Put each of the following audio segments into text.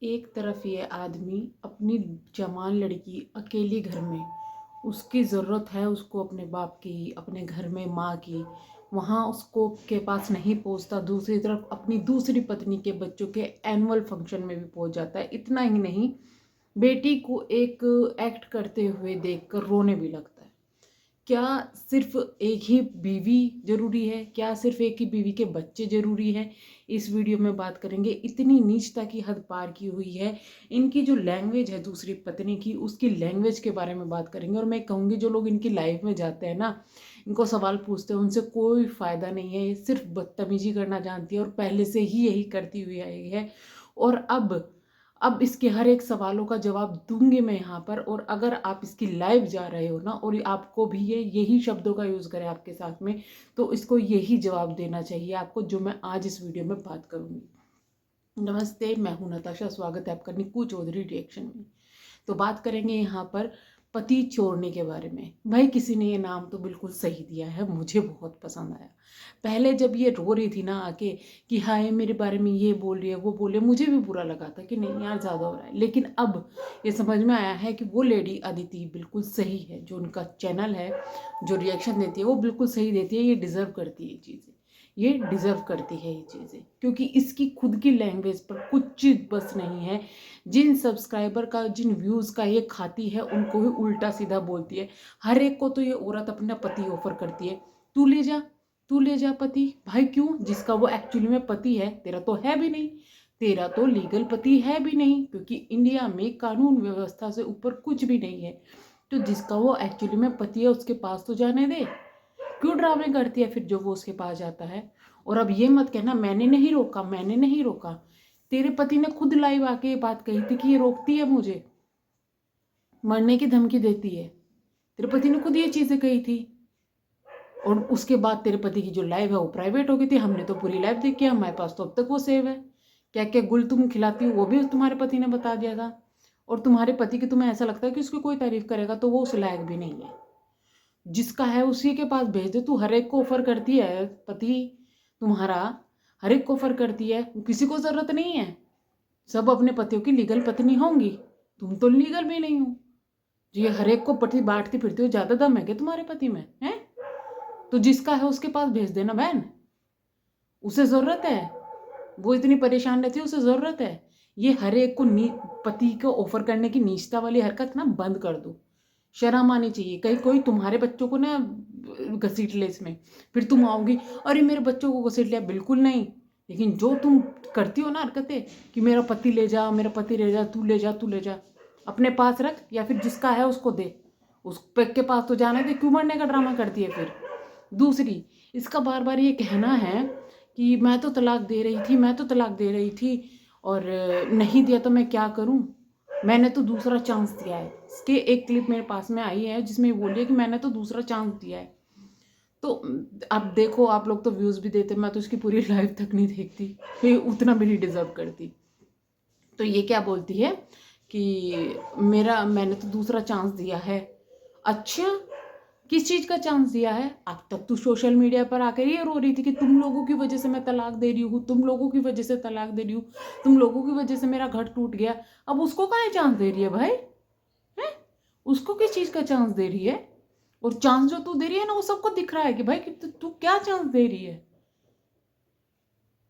एक तरफ ये आदमी अपनी जवान लड़की अकेली घर में, उसकी ज़रूरत है उसको अपने बाप की, अपने घर में माँ की, वहाँ उसको के पास नहीं पहुँचता। दूसरी तरफ अपनी दूसरी पत्नी के बच्चों के एनुअल फंक्शन में भी पहुँच जाता है। इतना ही नहीं, बेटी को एक एक्ट करते हुए देखकर रोने भी लगता है। क्या सिर्फ एक ही बीवी ज़रूरी है? क्या सिर्फ एक ही बीवी के बच्चे ज़रूरी हैं? इस वीडियो में बात करेंगे। इतनी नीचता की हद पार की हुई है। इनकी जो लैंग्वेज है दूसरी पत्नी की, उसकी लैंग्वेज के बारे में बात करेंगे। और मैं कहूँगी जो लोग इनकी लाइफ में जाते हैं ना, इनको सवाल पूछते हैं, उनसे कोई फ़ायदा नहीं है। ये सिर्फ बदतमीजी करना जानती है और पहले से ही यही करती हुई आई है। और अब इसके हर एक सवालों का जवाब दूंगी मैं यहाँ पर। और अगर आप इसकी लाइव जा रहे हो ना और आपको भी ये यही शब्दों का यूज़ करे आपके साथ में, तो इसको यही जवाब देना चाहिए आपको, जो मैं आज इस वीडियो में बात करूँगी। नमस्ते, मैं हूँ नताशा। स्वागत है आपका निक्कू चौधरी रिएक्शन में। तो बात करेंगे यहाँ पर पति छोड़ने के बारे में। भाई किसी ने ये नाम तो बिल्कुल सही दिया है, मुझे बहुत पसंद आया। पहले जब ये रो रही थी ना आके कि हाय मेरे बारे में ये बोल रही है वो बोल रही है, मुझे भी बुरा लगा था कि नहीं यार ज़्यादा हो रहा है। लेकिन अब ये समझ में आया है कि वो लेडी अदिति बिल्कुल सही है। जो उनका चैनल है, जो रिएक्शन देती है वो बिल्कुल सही देती है। ये डिज़र्व करती है ये चीज़ें, ये डिज़र्व करती है ये चीज़ें, क्योंकि इसकी खुद की लैंग्वेज पर कुछ बस नहीं है। जिन सब्सक्राइबर का, जिन व्यूज़ का ये खाती है, उनको ही उल्टा सीधा बोलती है। हर एक को तो ये औरत अपना पति ऑफर करती है, तू ले जा, तू ले जा पति। भाई क्यों? जिसका वो एक्चुअली में पति है, तेरा तो है भी नहीं, तेरा तो लीगल पति है भी नहीं, क्योंकि इंडिया में कानून व्यवस्था से ऊपर कुछ भी नहीं है। तो जिसका वो एक्चुअली में पति है उसके पास तो जाने दे। क्यों ड्रामे करती है फिर जो वो उसके पास जाता है? और अब ये मत कहना मैंने नहीं रोका, मैंने नहीं रोका। तेरे पति ने खुद लाइव आके ये बात कही थी कि ये रोकती है मुझे, मरने की धमकी देती है। तेरे पति ने खुद ये चीजें कही थी। और उसके बाद तेरे पति की जो लाइव है वो प्राइवेट हो गई थी। हमने तो पूरी लाइव देखी है, हमारे पास तो अब तक वो सेव है। क्या क्या गुल तुम खिलाती हो वो भी तुम्हारे पति ने बता दिया था। और तुम्हारे पति की तुम्हें ऐसा लगता है कि उसकी कोई तारीफ करेगा तो वो उस लायक भी नहीं है। जिसका है उसी के पास भेज दे। तू हर एक को ऑफर करती है, पति तुम्हारा हर एक को ऑफर करती है, किसी को जरूरत नहीं है। सब अपने पतियों की लीगल पत्नी होंगी, तुम तो लीगल भी नहीं हो। ये हर एक को पति बांटती फिरती हो, ज्यादा दम है क्या तुम्हारे पति में है? तो जिसका है उसके पास भेज देना बहन, उसे जरूरत है। वो इतनी परेशान रहती है, उसे जरूरत है। ये हर एक को पति को ऑफर करने की नीचता वाली हरकत ना बंद कर दो। शर्म आनी चाहिए। कहीं कोई तुम्हारे बच्चों को ना घसीट ले इसमें, फिर तुम आओगी अरे मेरे बच्चों को घसीट लिया। बिल्कुल नहीं। लेकिन जो तुम करती हो ना हरकतें कि मेरा पति ले जा, मेरा पति ले जा, तू ले जा, तू ले जा, अपने पास रख या फिर जिसका है उसको दे। उस के पास तो जाने दे। क्यों मरने का ड्रामा करती है फिर? दूसरी, इसका बार बार ये कहना है कि मैं तो तलाक दे रही थी, मैं तो तलाक दे रही थी और नहीं दिया तो मैं क्या करूं, मैंने तो दूसरा चांस दिया है। इसके एक क्लिप मेरे पास में आई है जिसमें बोल रही है कि मैंने तो दूसरा चांस दिया है। तो अब देखो, आप लोग तो व्यूज़ भी देते, मैं तो इसकी पूरी लाइफ तक नहीं देखती, ये उतना भी नहीं डिजर्व करती। तो ये क्या बोलती है कि मैंने तो दूसरा चांस दिया है। अच्छा, किस चीज़ का चांस दिया है? अब तक तू सोशल मीडिया पर आकर ये रो रही थी कि तुम लोगों की वजह से मैं तलाक दे रही हूँ, तुम लोगों की वजह से तलाक दे रही हूँ, तुम लोगों की वजह से मेरा घर टूट गया। अब उसको काहे चांस दे रही है भाई? है? उसको किस चीज़ का चांस दे रही है? और चांस जो तू दे रही है ना वो सबको दिख रहा है कि भाई कि तू क्या चांस दे रही है।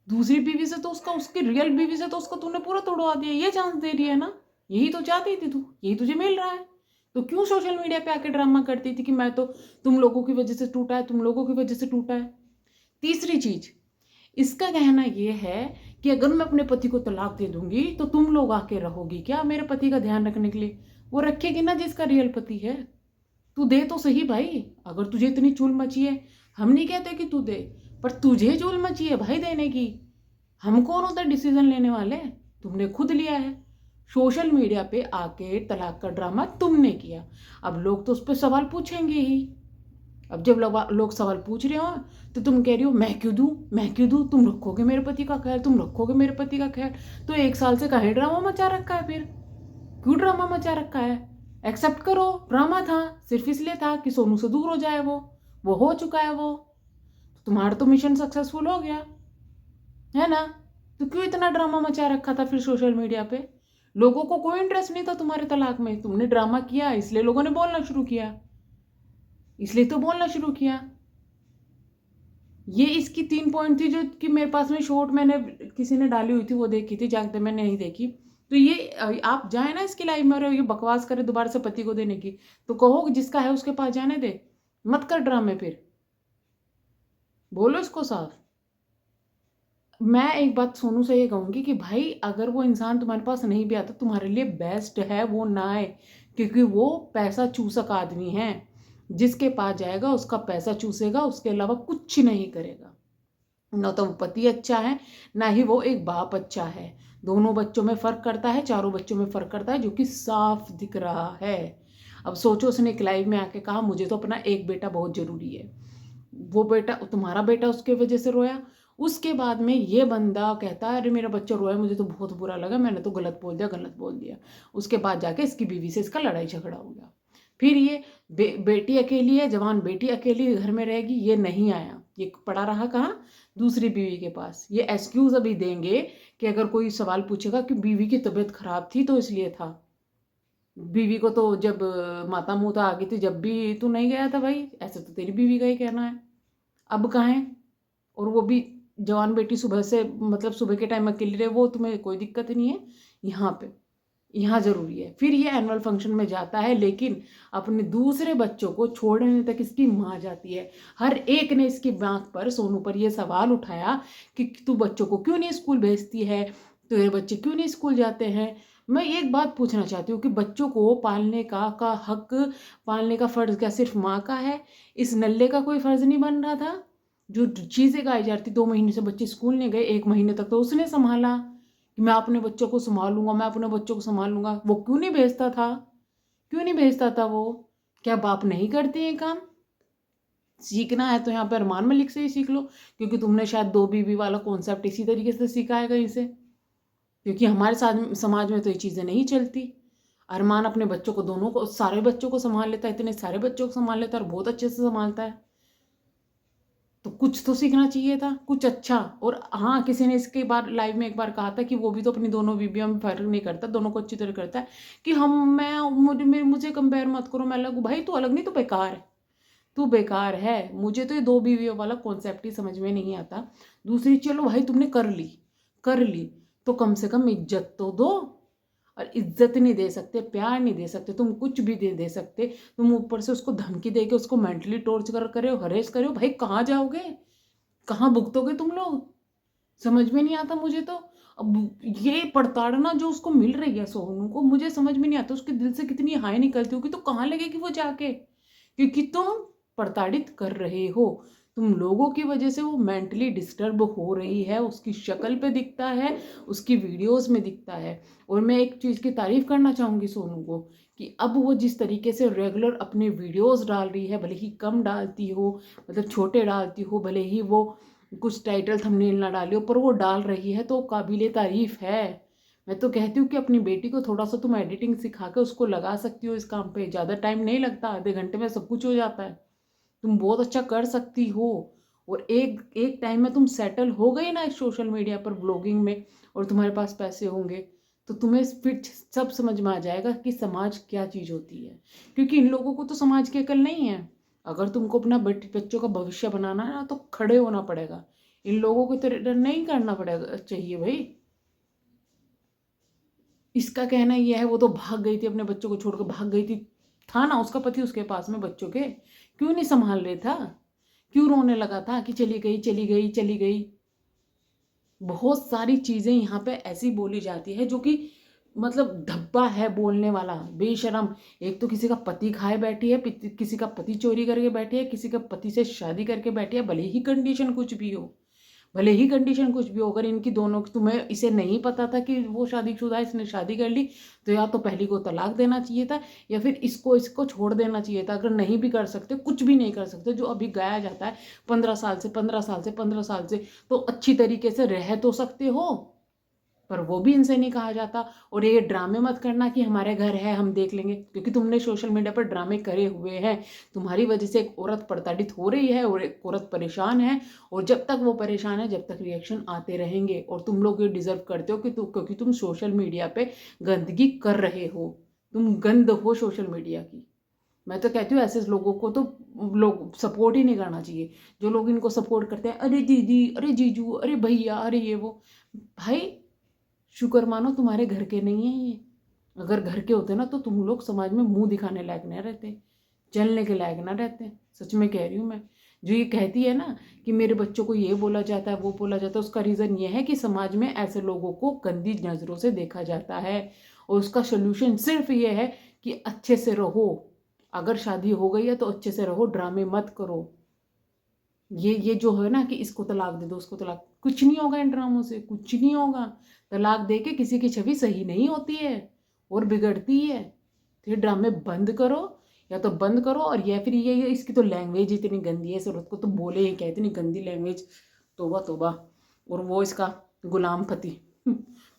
दूसरी बीवी से तो उसकी रियल बीवी से तो उसको तूने पूरा तोड़वा दिया, ये चांस दे रही है ना? यही तो चाहती थी तू, यही तुझे मिल रहा है। तो क्यों सोशल मीडिया पे आके ड्रामा करती थी कि मैं तो तुम लोगों की वजह से टूटा है, तुम लोगों की वजह से टूटा है। तीसरी चीज, इसका कहना ये है कि अगर मैं अपने पति को तलाक दे दूंगी तो तुम लोग आके रहोगी क्या मेरे पति का ध्यान रखने के लिए? वो रखेगी ना जिसका रियल पति है। तू दे तो सही भाई, अगर तुझे इतनी चूल मची है। हम नहीं कहते कि तू दे, पर तुझे चूल मची है भाई देने की। हम कौन होता है डिसीजन लेने वाले? तुमने खुद लिया है। सोशल मीडिया पे आके तलाक का ड्रामा तुमने किया। अब लोग तो उस पर सवाल पूछेंगे ही। अब जब लोग सवाल पूछ रहे हो तो तुम कह रही हो मैं क्यों दूं, मैं क्यों दूं, तुम रखोगे मेरे पति का ख्याल, तुम रखोगे मेरे पति का ख्याल। तो एक साल से काहे ड्रामा मचा रखा है फिर? क्यों ड्रामा मचा रखा है? एक्सेप्ट करो, ड्रामा था, सिर्फ इसलिए था कि सोनू से दूर हो जाए। वो हो चुका है। वो तुम्हारा तो मिशन सक्सेसफुल हो गया है ना? तो क्यों इतना ड्रामा मचा रखा था फिर सोशल मीडिया पे? लोगों को कोई इंटरेस्ट नहीं था तुम्हारे तलाक में, तुमने ड्रामा किया इसलिए लोगों ने बोलना शुरू किया, इसलिए तो बोलना शुरू किया। ये इसकी 3 पॉइंट थी जो कि मेरे पास में शॉर्ट मैंने किसी ने डाली हुई थी, वो देखी थी, जागते मैंने नहीं देखी। तो ये आप जाए ना इसकी लाइफ में और ये बकवास करे दोबारा से पति को देने की, तो कहो जिसका है उसके पास जाने दे, मत कर ड्रामे, फिर बोलो इसको साफ। मैं एक बात सोनू से ये कहूंगी कि भाई अगर वो इंसान तुम्हारे पास नहीं भी आता, तुम्हारे लिए बेस्ट है वो ना आए, क्योंकि वो पैसा चूसक आदमी है, जिसके पास जाएगा उसका पैसा चूसेगा, उसके अलावा कुछ नहीं करेगा। ना तो वो पति अच्छा है, ना ही वो एक बाप अच्छा है। दोनों बच्चों में फर्क करता है, चारों बच्चों में फर्क करता है, जो कि साफ दिख रहा है। अब सोचो उसने एक लाइव में आके कहा मुझे तो अपना एक बेटा बहुत जरूरी है, वो बेटा तुम्हारा बेटा उसके वजह से रोया, उसके बाद में ये बंदा कहता है अरे मेरा बच्चा रोया मुझे तो बहुत बुरा लगा, मैंने तो गलत बोल दिया, गलत बोल दिया। उसके बाद जाके इसकी बीवी से इसका लड़ाई झगड़ा हो गया। फिर ये बेटी अकेली है, जवान बेटी अकेली घर में रहेगी, ये नहीं आया, ये पड़ा रहा कहाँ, दूसरी बीवी के पास। ये एक्सक्यूज अभी देंगे कि अगर कोई सवाल पूछेगा कि बीवी की तबीयत खराब थी तो इसलिए था। बीवी को तो जब माता मुता आ गई थी जब भी तू नहीं गया था भाई, ऐसे तो तेरी बीवी का ही कहना है। अब कहाँ है, और वो भी जवान बेटी सुबह से मतलब सुबह के टाइम अकेली रहे, वो तुम्हें कोई दिक्कत नहीं है। यहाँ पे यहाँ जरूरी है। फिर ये एनुअल फंक्शन में जाता है, लेकिन अपने दूसरे बच्चों को छोड़ने तक इसकी माँ जाती है। हर एक ने इसकी बात पर, सोनू पर ये सवाल उठाया कि तू बच्चों को क्यों नहीं स्कूल भेजती है, तेरे बच्चे क्यों नहीं स्कूल जाते हैं। मैं एक बात पूछना चाहती हूँ कि बच्चों को पालने का हक, पालने का फर्ज क्या सिर्फ माँ का है? इस नल्ले का कोई फर्ज नहीं बन रहा था? जो चीज़ें गाई जा रही थी, 2 महीने से बच्चे स्कूल नहीं गए, 1 महीने तक तो उसने संभाला कि मैं अपने बच्चों को संभालूंगा, मैं अपने बच्चों को संभालूंगा। वो क्यों नहीं भेजता था? क्यों नहीं भेजता था वो? क्या बाप नहीं करते हैं काम? सीखना है तो यहाँ पर अरमान मलिक से ही सीख लो, क्योंकि तुमने शायद 2 बीवी वाला कॉन्सेप्ट इसी तरीके से सीखा है कहीं से, क्योंकि हमारे साथ समाज में तो ये चीज़ें नहीं चलती। अरमान अपने बच्चों को, दोनों को, सारे बच्चों को संभाल लेता है, इतने सारे बच्चों को संभाल लेता है और बहुत अच्छे से संभालता है। तो कुछ तो सीखना चाहिए था, कुछ अच्छा। और हाँ, किसी ने इसके बार लाइव में एक बार कहा था कि वो भी तो अपनी दोनों बीवियों में फर्क नहीं करता, दोनों को अच्छी तरह करता है, कि हम मुझे कंपेयर मत करो, मैं अलग हूँ। भाई तू अलग नहीं, तो बेकार है, तू बेकार है। मुझे तो ये 2 बीवियों वाला कॉन्सेप्ट ही समझ में नहीं आता। दूसरी, चलो भाई तुमने कर ली तो कम से कम इज्जत तो दो। और इज्जत नहीं दे सकते, प्यार नहीं दे सकते, तुम कुछ भी दे सकते, तुम ऊपर से उसको धमकी दे के उसको मेंटली टॉर्चर करे हो, हरेस करे हो। भाई कहाँ जाओगे, कहाँ भुगतोगे तुम लोग? समझ में नहीं आता मुझे तो। अब ये प्रताड़ना जो उसको मिल रही है सोनू को, मुझे समझ में नहीं आता उसके दिल से कितनी हाय निकलती होगी, तो कहाँ लगेगी वो जाके, क्योंकि तुम प्रताड़ित कर रहे हो। तुम लोगों की वजह से वो मेंटली डिस्टर्ब हो रही है, उसकी शक्ल पे दिखता है, उसकी वीडियोस में दिखता है। और मैं एक चीज़ की तारीफ करना चाहूँगी सोनू को, कि अब वो जिस तरीके से रेगुलर अपने वीडियोस डाल रही है, भले ही कम डालती हो, मतलब छोटे डालती हो, भले ही वो कुछ टाइटल थंबनेल ना डाली हो, पर वो डाल रही है तो काबिले तारीफ है। मैं तो कहती हूँ कि अपनी बेटी को थोड़ा सा तुम एडिटिंग सिखा के उसको लगा सकती हो इस काम पे, ज़्यादा टाइम नहीं लगता, आधे घंटे में सब कुछ हो जाता है। तुम बहुत अच्छा कर सकती हो। और एक एक टाइम में तुम सेटल हो गई ना इस सोशल मीडिया पर ब्लॉगिंग में, और तुम्हारे पास पैसे होंगे, तो तुम्हें फिर सब समझ में आ जाएगा कि समाज क्या चीज़ होती है। क्योंकि इन लोगों को तो समाज की अकल नहीं है। अगर तुमको अपना बच्चों का भविष्य बनाना है ना, तो खड़े होना पड़ेगा, इन लोगों को तो नहीं करना पड़ेगा चाहिए भाई। इसका कहना यह है वो तो भाग गई थी, अपने बच्चों को छोड़कर भाग गई थी, था ना उसका पति उसके पास में बच्चों के, क्यों नहीं संभाल रहे था? क्यों रोने लगा था कि चली गई चली गई चली गई? बहुत सारी चीज़ें यहाँ पे ऐसी बोली जाती है जो कि मतलब धब्बा है बोलने वाला, बेशरम। एक तो किसी का पति खाए बैठी है, किसी का पति चोरी करके बैठी है, किसी का पति से शादी करके बैठी है, भले ही कंडीशन कुछ भी हो, भले ही कंडीशन कुछ भी हो। अगर इनकी दोनों, तुम्हें इसे नहीं पता था कि वो शादीशुदा है, इसने शादी कर ली, तो या तो पहली को तलाक देना चाहिए था, या फिर इसको इसको छोड़ देना चाहिए था। अगर नहीं भी कर सकते, कुछ भी नहीं कर सकते, जो अभी गाया जाता है 15 साल से 15 साल से 15 साल से, तो अच्छी तरीके से रह तो सकते हो। पर वो भी इनसे नहीं कहा जाता। और ये ड्रामे मत करना कि हमारे घर है हम देख लेंगे, क्योंकि तुमने सोशल मीडिया पर ड्रामे करे हुए हैं। तुम्हारी वजह से एक औरत प्रताड़ित हो रही है और एक औरत परेशान है, और जब तक वो परेशान है जब तक रिएक्शन आते रहेंगे। और तुम लोग ये डिजर्व करते हो कि क्योंकि तुम सोशल मीडिया पे गंदगी कर रहे हो, तुम गंद हो सोशल मीडिया की। मैं तो कहती हूँ ऐसे लोगों को तो लोग सपोर्ट ही नहीं करना चाहिए। जो लोग इनको सपोर्ट करते हैं, अरे दीदी, अरे जीजू, अरे भैया, अरे ये वो, भाई शुक्र मानो तुम्हारे घर के नहीं है ये। अगर घर के होते ना तो तुम लोग समाज में मुंह दिखाने लायक नहीं रहते, चलने के लायक ना रहते। सच में कह रही हूँ मैं। जो ये कहती है ना कि मेरे बच्चों को ये बोला जाता है वो बोला जाता है, उसका रीज़न ये है कि समाज में ऐसे लोगों को गंदी नज़रों से देखा जाता है। और उसका सोल्यूशन सिर्फ ये है कि अच्छे से रहो। अगर शादी हो गई है तो अच्छे से रहो, ड्रामे मत करो। ये जो है ना कि इसको तलाक दे दो, उसको तलाक, कुछ नहीं होगा इन ड्रामों से, कुछ नहीं होगा। तलाक दे के किसी की छवि सही नहीं होती है और बिगड़ती है। तो ये ड्रामे बंद करो, या तो बंद करो, और या फिर ये इसकी तो लैंग्वेज इतनी गंदी है, इस औरत को तो बोले ही क्या, इतनी गंदी लैंग्वेज, तोबा तोबा। और वो इसका गुलाम पति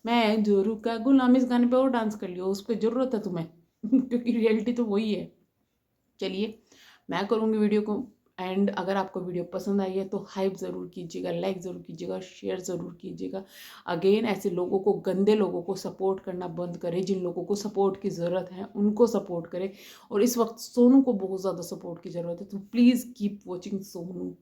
मैं जोरू का गुलाम, इस गाने पे और डांस कर लियो, उस पर जरूरत है तुम्हें क्योंकि रियलिटी तो वही है। चलिए, मैं करूँगी वीडियो को एंड। अगर आपको वीडियो पसंद आई है तो हाइप ज़रूर कीजिएगा, लाइक ज़रूर कीजिएगा, शेयर ज़रूर कीजिएगा। अगेन ऐसे लोगों को, गंदे लोगों को सपोर्ट करना बंद करें। जिन लोगों को सपोर्ट की ज़रूरत है उनको सपोर्ट करें। और इस वक्त सोनू को बहुत ज़्यादा सपोर्ट की ज़रूरत है, तो प्लीज़ कीप वॉचिंग सोनू।